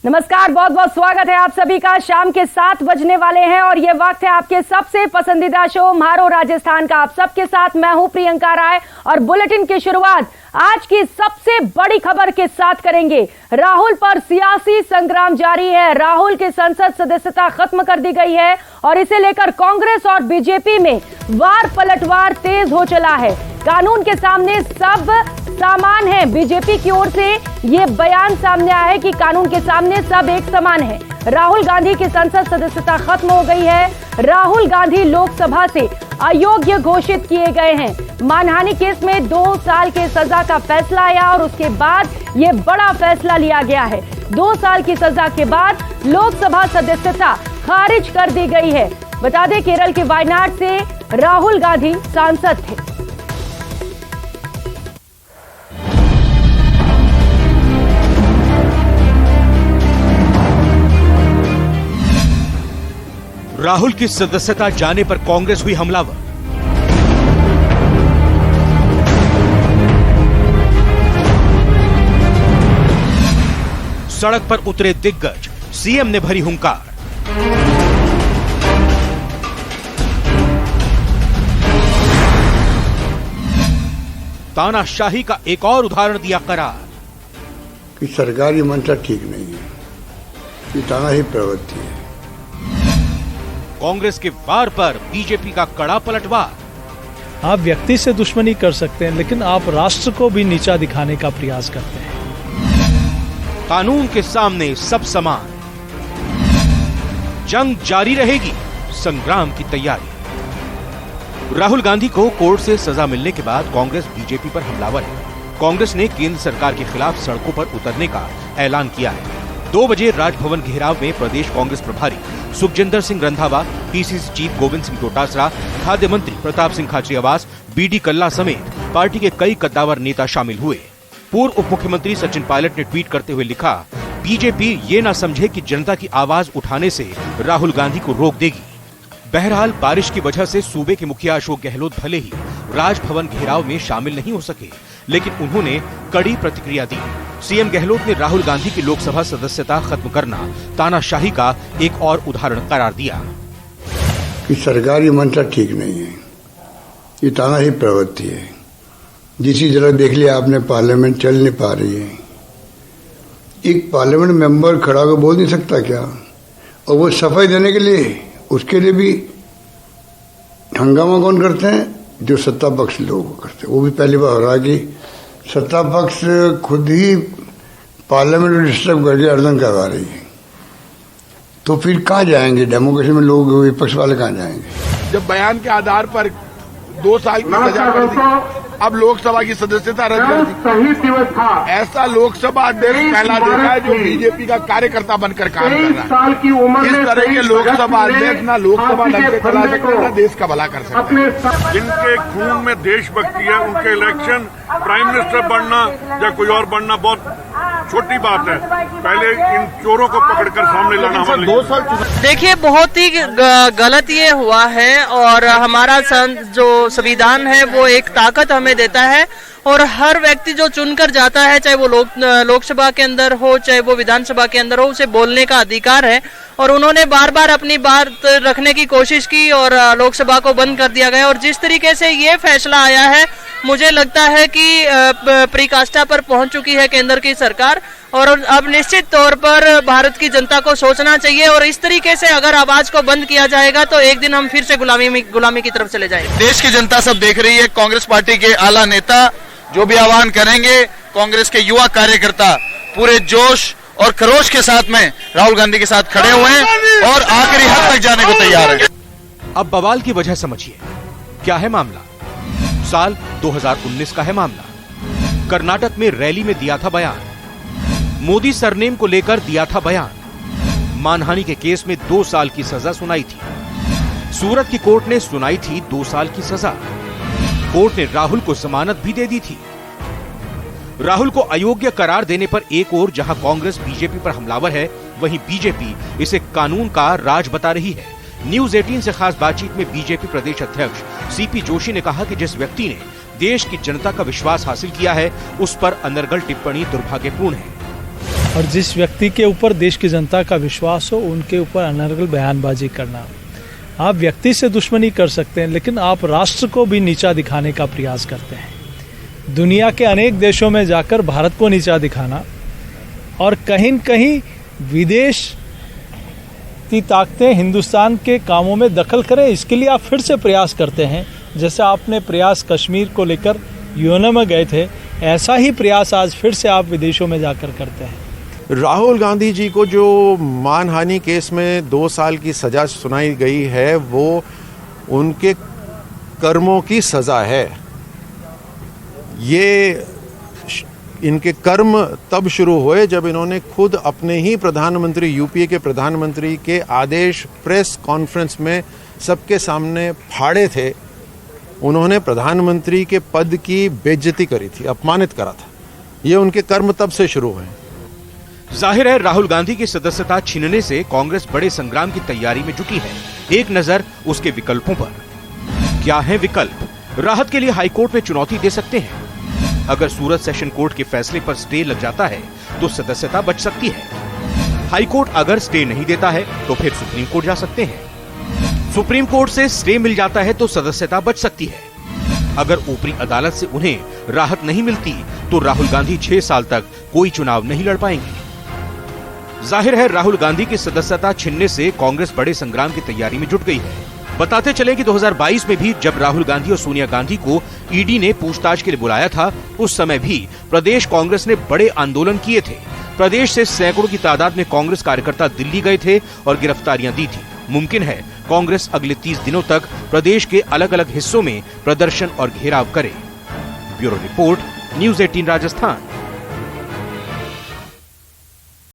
नमस्कार, बहुत बहुत स्वागत है आप सभी का। शाम के 7 बजने वाले हैं और ये वक्त है आपके सबसे पसंदीदा शो म्हारो राजस्थान का। आप सबके साथ मैं हूं प्रियंका राय और बुलेटिन की शुरुआत आज की सबसे बड़ी खबर के साथ करेंगे। राहुल पर सियासी संग्राम जारी है। राहुल की संसद सदस्यता खत्म कर दी गई है और इसे लेकर कांग्रेस और बीजेपी में वार पलटवार तेज हो चला है। कानून के सामने सब समान है। बीजेपी की ओर से ये बयान सामने आया है कि कानून के सामने सब एक समान है। राहुल गांधी की संसद सदस्यता खत्म हो गई है। राहुल गांधी लोकसभा से अयोग्य घोषित किए गए हैं। मानहानि केस में 2 साल के सजा का फैसला आया और उसके बाद ये बड़ा फैसला लिया गया है। 2 साल की सजा के बाद लोकसभा सदस्यता खारिज कर दी गई है। बता दें, केरल के वायनाड से राहुल गांधी सांसद थे। राहुल की सदस्यता जाने पर कांग्रेस हुई हमलावर। सड़क पर उतरे दिग्गज, सीएम ने भरी हुंकार। तानाशाही का एक और उदाहरण दिया करार कि सरकारी मंशा ठीक नहीं है, ये तानाशाही प्रवृत्ति है। कांग्रेस के वार पर बीजेपी का कड़ा पलटवार। आप व्यक्ति से दुश्मनी कर सकते हैं, लेकिन आप राष्ट्र को भी नीचा दिखाने का प्रयास करते हैं। कानून के सामने सब समान। जंग जारी रहेगी, संग्राम की तैयारी। राहुल गांधी को कोर्ट से सजा मिलने के बाद कांग्रेस बीजेपी पर हमलावर है। कांग्रेस ने केंद्र सरकार के खिलाफ सड़कों पर उतरने का ऐलान किया है। 2 बजे राजभवन घेराव में प्रदेश कांग्रेस प्रभारी सुखजिंदर सिंह रंधावा, पीसीसी चीफ गोविंद सिंह डोटासरा, खाद्य मंत्री प्रताप सिंह खाचरियावास, बीडी कल्ला समेत पार्टी के कई कद्दावर नेता शामिल हुए। पूर्व उप मुख्यमंत्री सचिन पायलट ने ट्वीट करते हुए लिखा, बीजेपी ये ना समझे कि जनता की आवाज उठाने से राहुल गांधी को रोक देगी। बहरहाल बारिश की वजह से सूबे के मुखिया अशोक गहलोत भले ही राजभवन घेराव में शामिल नहीं हो सके, लेकिन उन्होंने कड़ी प्रतिक्रिया दी। सीएम गहलोत ने राहुल गांधी की लोकसभा सदस्यता खत्म करना तानाशाही का एक और उदाहरण करार दिया कि सरकारी मंशा ठीक नहीं है, ये तानाशाही प्रवृत्ति है। जिसी जगह देख लिया आपने, पार्लियामेंट चल नहीं पा रही है। एक पार्लियामेंट मेंबर खड़ा होकर बोल नहीं सकता क्या? और वो सफाई देने के लिए, उसके लिए भी हंगामा कौन करते हैं? जो सत्ता पक्ष लोग करते हैं। वो भी पहली बार हो रहा है कि सत्ता पक्ष खुद ही पार्लियामेंट में डिस्टर्ब करके अर्जन करवा रही है। तो फिर कहाँ जाएंगे डेमोक्रेसी में लोग? विपक्ष वाले कहाँ जाएंगे? जब बयान के आधार पर 2 साल की सजा कर दी, अब लोकसभा की सदस्यता रद्द कर दी। सही दिवस था। ऐसा लोकसभा अध्यक्ष पहला देखा है जो बीजेपी का कार्यकर्ता बनकर काम कर रहा है। इस तरह के लोकसभा अध्यक्ष ना लोकसभा ढंग से चला सकते, ना देश का भला कर सकते हैं। जिनके खून में देशभक्ति है, उनके इलेक्शन प्राइम मिनिस्टर बनना या कोई और बनना बहुत छोटी बात है। पहले इन चोरों को पकड़कर सामने लाना हमारे 2 साल। देखिए, बहुत ही गलत ये हुआ है और हमारा जो संविधान है वो एक ताकत हमें देता है और हर व्यक्ति जो चुनकर जाता है, चाहे वो लोकसभा के अंदर हो, चाहे वो विधानसभा के अंदर हो, उसे बोलने का अधिकार है। और उन्होंने बार बार अपनी बात रखने की कोशिश की और लोकसभा को बंद कर दिया गया। और जिस तरीके से ये फैसला आया है, मुझे लगता है कि पराकाष्ठा पर पहुंच चुकी है केंद्र की सरकार और अब निश्चित तौर पर भारत की जनता को सोचना चाहिए। और इस तरीके से अगर आवाज को बंद किया जाएगा तो एक दिन हम फिर से गुलामी की तरफ चले जाएंगे। देश की जनता सब देख रही है। कांग्रेस पार्टी के आला नेता जो भी आह्वान करेंगे, कांग्रेस के युवा कार्यकर्ता पूरे जोश और खरोश के साथ में राहुल गांधी के साथ खड़े हुए हैं और आखिरी हद तक जाने को तैयार हैं। अब बवाल की वजह समझिए, क्या है मामला? साल 2019 का है मामला। कर्नाटक में रैली में दिया था बयान, मोदी सरनेम को लेकर दिया था बयान। मानहानि के केस में 2 साल की सजा सुनाई थी। सूरत की कोर्ट ने सुनाई थी 2 साल की सजा। कोर्ट ने राहुल को जमानत भी दे दी थी। राहुल को अयोग्य करार देने पर एक ओर जहां कांग्रेस बीजेपी पर हमलावर है, वहीं बीजेपी इसे कानून का राज बता रही है। न्यूज 18 से खास बातचीत में बीजेपी प्रदेश अध्यक्ष सीपी जोशी ने कहा कि जिस व्यक्ति ने देश की जनता का विश्वास हासिल किया है, उस पर अनर्गल टिप्पणी दुर्भाग्यपूर्ण है। और जिस व्यक्ति के ऊपर देश की जनता का विश्वास हो उनके ऊपर अनर्गल बयानबाजी करना। आप व्यक्ति से दुश्मनी कर सकते हैं, लेकिन आप राष्ट्र को भी नीचा दिखाने का प्रयास करते हैं। दुनिया के अनेक देशों में जाकर भारत को नीचा दिखाना और कहीं न कहीं विदेश की ताकतें हिंदुस्तान के कामों में दखल करें, इसके लिए आप फिर से प्रयास करते हैं। जैसे आपने प्रयास कश्मीर को लेकर यूएनओ में गए थे, ऐसा ही प्रयास आज फिर से आप विदेशों में जाकर करते हैं। राहुल गांधी जी को जो मानहानि केस में 2 साल की सजा सुनाई गई है, वो उनके कर्मों की सजा है। ये इनके कर्म तब शुरू हुए जब इन्होंने खुद अपने ही प्रधानमंत्री, यूपीए के प्रधानमंत्री के आदेश प्रेस कॉन्फ्रेंस में सबके सामने फाड़े थे। उन्होंने प्रधानमंत्री के पद की बेइज्जती करी थी, अपमानित करा था। ये उनके कर्म तब से शुरू हुए। जाहिर है राहुल गांधी की सदस्यता छीनने से कांग्रेस बड़े संग्राम की तैयारी में जुटी है। एक नजर उसके विकल्पों पर। क्या है विकल्प? राहत के लिए हाईकोर्ट में चुनौती दे सकते हैं। अगर सूरत सेशन कोर्ट के फैसले पर स्टे लग जाता है तो सदस्यता बच सकती है। हाईकोर्ट अगर स्टे नहीं देता है तो फिर सुप्रीम कोर्ट जा सकते हैं। सुप्रीम कोर्ट से स्टे मिल जाता है तो सदस्यता बच सकती है। अगर ऊपरी अदालत से उन्हें राहत नहीं मिलती तो राहुल गांधी 6 साल तक कोई चुनाव नहीं लड़ पाएंगे। जाहिर है राहुल गांधी की सदस्यता छीनने से कांग्रेस बड़े संग्राम की तैयारी में जुट गई है। बताते चले कि 2022 में भी जब राहुल गांधी और सोनिया गांधी को ईडी ने पूछताछ के लिए बुलाया था, उस समय भी प्रदेश कांग्रेस ने बड़े आंदोलन किए थे। प्रदेश से सैकड़ों की तादाद में कांग्रेस कार्यकर्ता दिल्ली गए थे और गिरफ्तारियां दी थी। मुमकिन है कांग्रेस अगले 30 दिनों तक प्रदेश के अलग अलग हिस्सों में प्रदर्शन और घेराव करे। Bureau report, news 18 Rajasthan.